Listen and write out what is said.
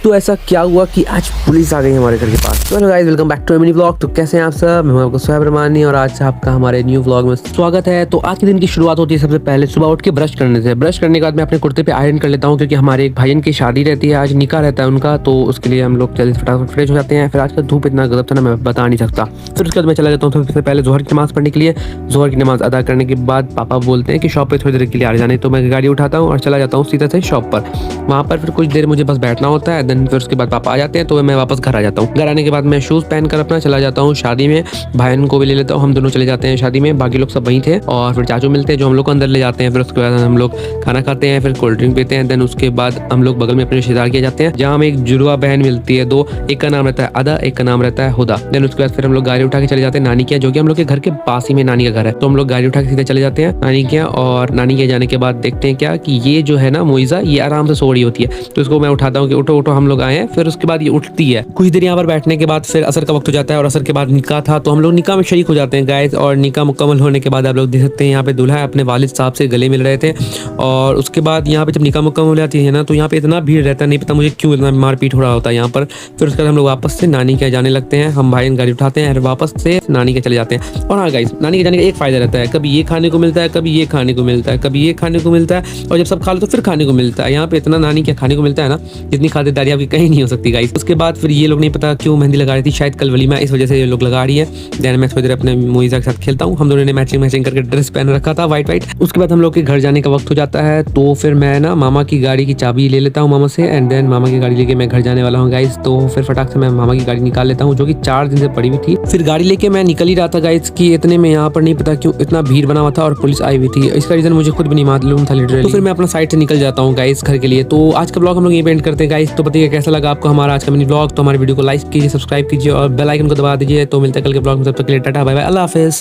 तो ऐसा क्या हुआ कि आज पुलिस आ गई हमारे घर के पास। तो hello guys, welcome back to mini vlog. तो कैसे हैं आप सब? मैं हूं आपका सुहैब रहमानी और आज से आपका हमारे न्यू व्लॉग में स्वागत है। तो आज के दिन की शुरुआत होती है सबसे पहले सुबह उठ के ब्रश करने से। ब्रश करने के बाद मैं अपने कुर्ते पे आयरन कर लेता हूँ क्योंकि हमारे एक भाईन की शादी रहती है, आज निकाह रहता है उनका, तो उसके लिए हम लोग जल्दी फटाफट फ्रेश हो जाते हैं। फिर आज का धूप इतना गजब था ना, मैं बता नहीं सकता। फिर उसके बाद मैं चला जाता हूँ सबसे पहले जोहर की नमाज़ पढ़ने के लिए। जोहर की नमाज़ अदा करने के बाद पापा बोलते हैं कि शॉप पे थोड़ी देर के लिए आ जाने, तो मैं गाड़ी उठाता हूँ और चला जाता हूँ सीधा से शॉप पर। वहाँ पर फिर कुछ देर मुझे बस बैठना होता है। देन फिर उसके बाद पापा आ जाते हैं तो मैं वापस घर आ जाता हूँ। घर आने के बाद मैं शूज़ पहन कर अपना चला जाता हूँ शादी में। भाईन को भी ले लेता हूँ, हम दोनों चले जाते हैं शादी में। बाकी लोग सब वहीं थे और फिर चाचू मिलते हैं जो हम लोग को अंदर ले जाते हैं। फिर उसके बाद हम लोग खाना खाते हैं, फिर कोल्ड ड्रिंक पीते हैं। देन उसके बाद हम लोग बगल में अपने रिश्तेदार के जाते हैं जहाँ हमें एक जुड़वा बहन मिलती है, दो, एक का नाम रहता है अदा, एक का नाम रहता है हुदा। देन उसके बाद फिर हम लोग गाड़ी उठा के चले जाते हैं नानी के, जो कि हम लोग के घर के पास ही में नानी का घर है। तो हम लोग गाड़ी उठा के सीधे चले जाते हैं नानी के, और नानी के जाने के बाद देखते हैं क्या कि ये जो है ना मोइजा, ये आराम से सो रही होती है। तो इसको मैं उठाता हूँ कि उठो उठो, हम लोग आए हैं। फिर उसके बाद ये उठती है। कुछ देर यहाँ पर बैठने के बाद फिर असर का वक्त हो जाता है और असर के बाद निकाह था, तो हम लोग निकाह में शरीक हो जाते हैं गाइस। और निकाह मुकम्मल होने के बाद आप लोग देख सकते हैं यहाँ पे दूल्हा अपने वालिद साहब से गले मिल रहे थे। और उसके बाद यहाँ पे जब निकाह मुकम्मल हो जाती है ना, तो यहाँ पे इतना भीड़ रहता है, नहीं पता मुझे क्यों इतना मारपीट हो रहा होता है यहाँ पर। फिर उसके बाद हम लोग वापस से नानी के जाने लगते हैं। हम भाई गाड़ी उठाते हैं और वापस से नानी के चले जाते हैं। और हाँ गाइस, नानी के जाने का एक फायदा रहता है, कभी ये खाने को मिलता है, कभी ये खाने को मिलता है, कभी ये खाने को मिलता है, और जब सब खा लो तो फिर खाने को मिलता है। यहाँ पे इतना नानी के खाने को मिलता है ना, जितनी खातिरदारी आपकी कहीं नहीं हो सकती गाइस। उसके बाद फिर ये लोग नहीं पता क्यों मेहंदी लगा रही थी, शायद कल वलीमा, इस वजह से ये लोग लगा रही है। देन मैं थोड़ी देर अपने मोइजा के साथ खेलता हूँ। हम दोनों ने मैचिंग करके ड्रेस पहन रखा था वाइट। उसके बाद हम लोग के घर जाने का वक्त हो जाता है, तो फिर मैं ना मामा की गाड़ी की चाबी ले लेता हूँ मामा से। एंड देन मामा की गाड़ी लेके मैं घर जाने वाला हूँ गाइस। तो फिर फटाक से मैं मामा की गाड़ी निकाल लेता हूँ जो कि 4 दिन से पड़ी हुई थी। फिर गाड़ी लेके मैं निकल ही रहा था गाइस कि इतने में यहाँ पर नहीं पता क्यों इतना भीड़ बना हुआ था और पुलिस आई हुई थी। इसका रीजन मुझे खुद भी नहीं मालूम था लिटरली। तो फिर मैं अपना साइड से निकल जाता हूँ गाइस घर के लिए। तो आज का ब्लॉग हम लोग यहीं पे एंड करते हैं गाइस। तो बताइए कैसा लगा आपको हमारा आज का मिनी ब्लॉग। तो हमारे वीडियो को लाइक कीजिए, सब्सक्राइब कीजिए और बेल आइकन को दबा दीजिए। तो मिलते हैं कल के ब्लॉग में, तब तक के लिए टाटा बाय बाय, अल्लाह हाफिज़।